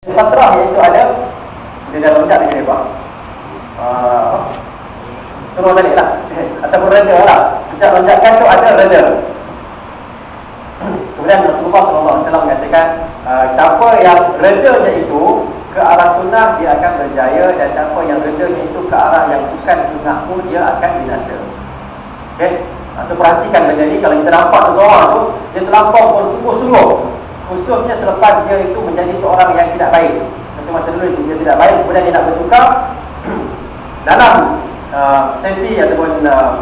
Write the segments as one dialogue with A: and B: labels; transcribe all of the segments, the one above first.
A: Fatrah iaitu ada dia dah loncat lagi lebar. Turun balik lah ataupun reda lah. Sejak loncatkan tu ada reda. Kemudian Rasulullah SAW mengatakan siapa yang redanya itu ke arah sunnah dia akan berjaya, dan siapa yang redanya itu ke arah yang bukan sunnah pun dia akan binasa. Okay? So perhatikan benda ni. Kalau kita nampak seseorang tu dia terlampau bersungguh-sungguh, khususnya selepas dia itu menjadi seorang yang tidak baik. Macam masa dulu itu dia tidak baik, kemudian dia nak bertukar dalam sesi ataupun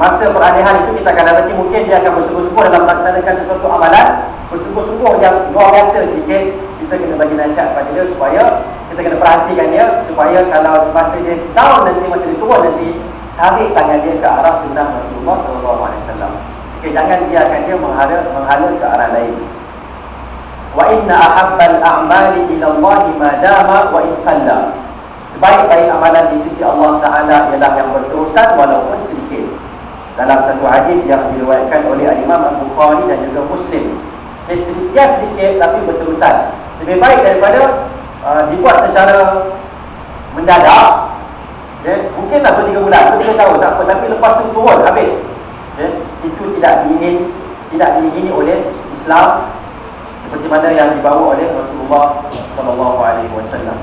A: masa peralihan itu, kita akan dapati mungkin dia akan bersungguh-sungguh dalam melaksanakan sesuatu amalan, bersungguh-sungguh yang luar biasa sikit. Kita kena bagi nasihat kepada dia supaya kita kena perhatikan dia, supaya kalau masa dia down nanti, masa dia turun nanti, tarik tangan dia ke arah sunnah Rasulullah SAW. Okay, jangan biarkan dia menghala ke arah lain. Wa inna ahabbal a'mali ila Allah ma dama wa in qalla. Sebaik-baik amalan di sisi Allah Taala ialah yang berterusan walaupun sedikit. Dalam satu hadis yang diriwayatkan oleh Imam Al-Bukhari dan juga Muslim, sedikit tapi berterusan lebih baik daripada dibuat secara mendadak. Mungkin tak 3 bulan, 3 tahun tak apa, tapi lepas tu turun habis. Itu tidak diingini oleh Islam, seperti mana yang dibawa oleh Rasulullah SAW.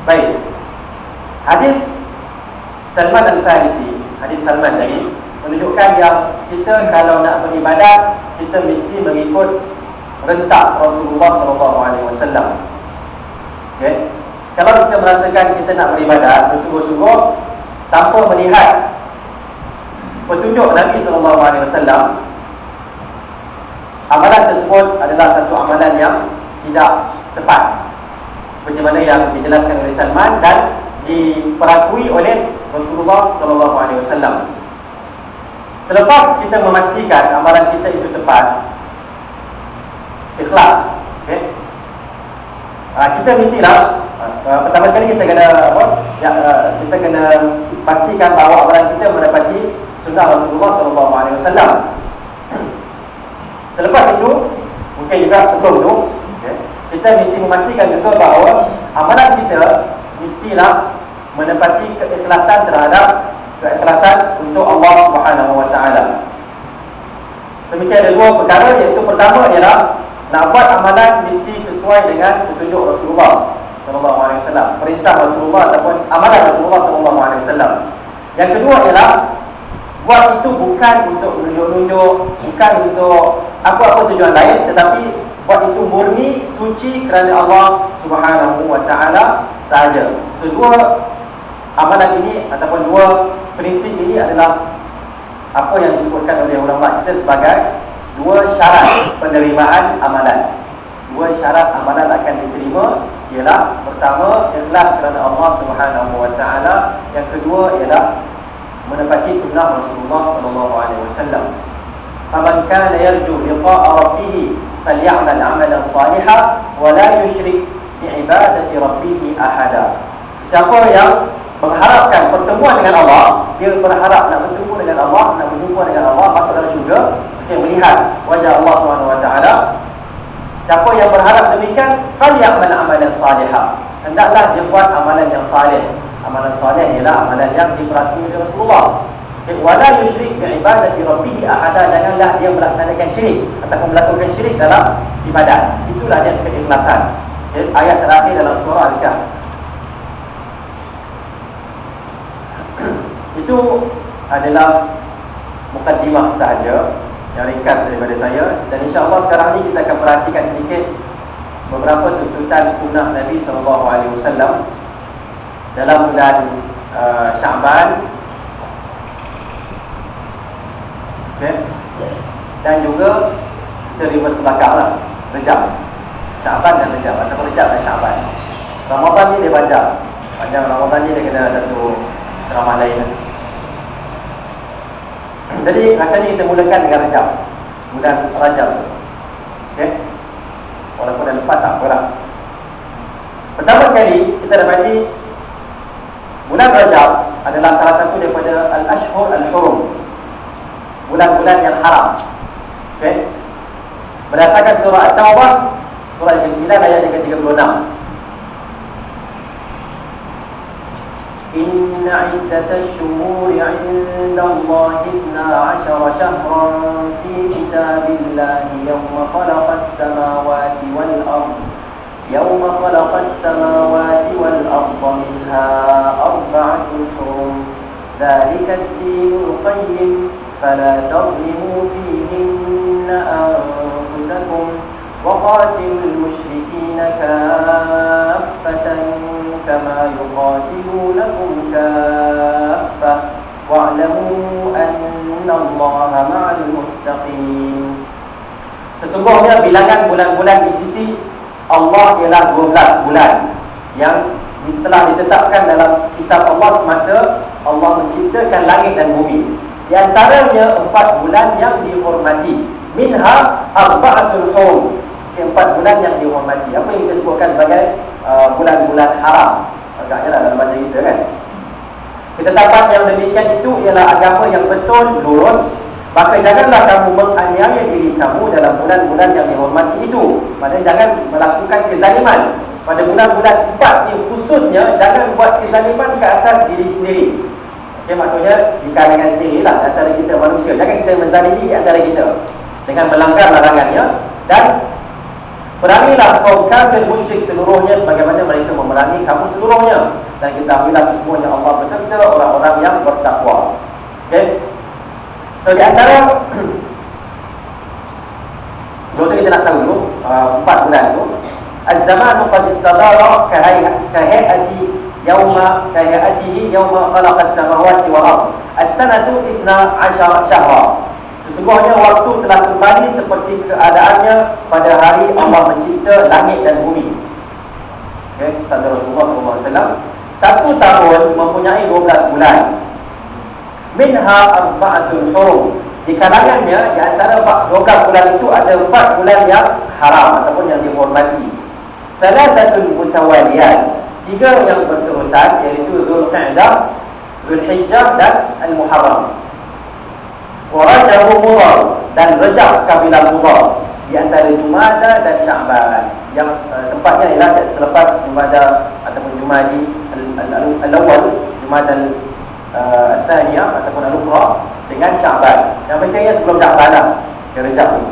A: Baik. Hadis Salman Al-Farisi, hadis Salman tadi menunjukkan yang kita kalau nak beribadat, kita mesti mengikut rentak Rasulullah SAW. Okay? Kalau kita merasakan kita nak beribadat bersungguh-sungguh tanpa melihat petunjuk Nabi SAW, amalan tersebut adalah satu amalan yang tidak tepat, seperti mana yang dijelaskan oleh Salman dan diperakui oleh Rasulullah SAW. Selepas kita memastikan amalan kita itu tepat, ikhlas, okay? Kita mestilah pertama sekali kita kena kita kena pastikan bahawa amalan kita mendapati sunnah Rasulullah SAW. Selepas itu, mungkin juga sebelum itu, kita mesti memastikan juga bahawa amalan kita mestilah menepati keikhlasan untuk Allah Subhanahu Wa Taala. Demikian ada 2 perkara, iaitu pertama ialah nak buat amalan mesti sesuai dengan petunjuk Rasulullah SAW, perintah Rasulullah ataupun amalan Rasulullah SAW. Yang kedua ialah buat itu bukan untuk menunjuk-nunjuk, bukan untuk apa-apa tujuan lain, tetapi buat itu murni suci kerana Allah Subhanahu Wa Taala sahaja. Kedua amalan ini ataupun 2 prinsip ini adalah apa yang disebutkan oleh ulama kita sebagai 2 syarat penerimaan amalan. 2 syarat amalan akan diterima ialah pertama, ikhlas kerana Allah Subhanahu Wa Taala. Yang kedua ialah menepati sunnah Rasulullah SAW. Faman kana yarju liqa'a rabbih falyamal 'amalan salihan wa la yusyrik bi ibadati rabbih ahada. Siapa yang mengharapkan pertemuan dengan Allah, dia berharap nak bertemu dengan Allah, nak berjumpa dengan Allah, masuk dalam syurga, dia melihat wajah Allah SWT. Siapa yang berharap demikian, falyamal 'amalan salihan, hendaklah dia buat amalan yang salih. Amalan salih ialah amalan yang diperakui oleh Rasulullah. Wala yusyrik bi ibadati rabbih ahada, janganlah dia melaksanakan syirik ataupun melakukan syirik dalam ibadat. Itulah dia keikhlasan. Ayat terakhir dalam surah Al-Kahf. Itu adalah mukadimah sahaja yang ringkas daripada saya, dan insya-Allah sekarang ni kita akan perhatikan sedikit beberapa tuntutan sunnah Nabi SAW dalam bulan Syaban, okay? Dan juga kita reverse belakanglah Rejab, Syaban dan Rejab, ataupun Rejab dan Syaban. Ramadan ni dia panjang Ramadan ni dia kena satu ceramah lain. Jadi rasanya kita mulakan dengan Rejab, bulan Rajab, okay? Walaupun dah lepas tak apalah. Pertama sekali kita dapati bulan Rajab adalah salah satu daripada Al-Ashhur Al-Hurum, bulan-bulan yang haram. Okay? Berdasarkan surah At-Taubah, Surah yang ke-9 ayat yang ke-36. Inna iddatash syuhuri 'inda Allahi 12 syahran fi kitabillahi yawma khalaqas samawati wal ardh يوم خلق السماوات والأرض منها أربعة حرم ذلك الدين القيم فلا تظلموا فيهن أنفسكم وقاتلوا المشركين كافة كما يقاتلونكم كافة واعلموا أن الله مع المتقين. Sesungguhnya bilangan bulan-bulan di sisi Allah ialah 12 bulan yang telah ditetapkan dalam kitab Allah semasa Allah menciptakan langit dan bumi. Di antaranya 4 bulan yang dihormati. Minha arba'atul hurum. 4 bulan yang dihormati. Apa yang kita sebutkan sebagai bulan-bulan haram. Agaknya dalam bahasa kita kan. Ketetapan yang demikian itu ialah agama yang betul, lurus. Maka janganlah kamu menganiaya diri kamu dalam bulan-bulan yang dihormati itu. Maksudnya jangan melakukan kezaliman. Pada bulan-bulan 4 ini khususnya, jangan buat kezaliman ke atas diri sendiri. Okay, maksudnya di kalangan sendiri lah, antara kita manusia. Jangan kita menzalimi antara kita dengan melanggar larangannya. Dan perangilah kaum kafir musyrik seluruhnya sebagaimana mereka memerangi kamu seluruhnya. Dan ketahuilah semuanya Allah beserta orang-orang yang bertakwa. Okay. So di antara dosa kita nak tahu dulu 4 bulan tu az-zamanu qad istadara kahayati kahayatihi yawma khalaqa as-samawati wal ardh as-sanatu 12 syahra. Sesungguhnya waktu telah kembali seperti keadaannya pada hari Allah mencipta langit dan bumi. Okey, sabda Rasulullah SAW, 1 tahun mempunyai 12 bulan. Minha arba'atul hurum. Di kalangannya, di antara 12 bulan itu ada 4 bulan yang haram ataupun yang dihormati. Salasatul mutawaliyat. 3 yang berterusan, iaitu Zulqa'dah, Zulhijjah dan Al-Muharram. Wa Rajab Mudhar dan Rajab kabilah Mudhar. Di antara Jumadah dan Sya'ban. Yang tempatnya ialah selepas Jumadah ataupun Jumadi Al-Awwal, Jumadah Al-Thaniyah ataupun Al-Ukhra dengan Sya'ban. Yang pentingnya sebelum Sya'ban lah, Rajab ni.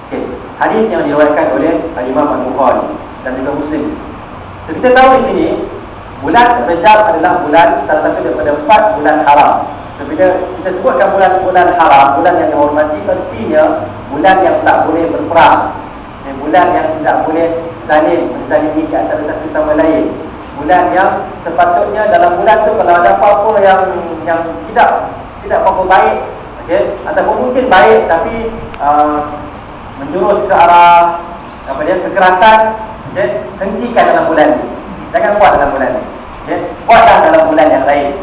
A: Okay. Hadis yang diriwayatkan oleh Imam Al-Bukhari dan juga Muslim. So, kita tahu di sini bulan Rajab adalah bulan salah satu daripada 4 bulan haram. So, bila kita sebutkan bulan-bulan haram, bulan yang dihormati, mestinya bulan yang tak boleh berperang, bulan yang tidak boleh saling menzalimi ke antara satu sama lain, bulan yang sepatutnya dalam bulan tu kalau ada apa-apa yang tidak apa-apa baik, okay, ataupun mungkin baik tapi menjurus ke arah kekerasan, okay, hentikan dalam bulan ni. Jangan buat dalam bulan ni, okay. Buatlah dalam bulan yang lain.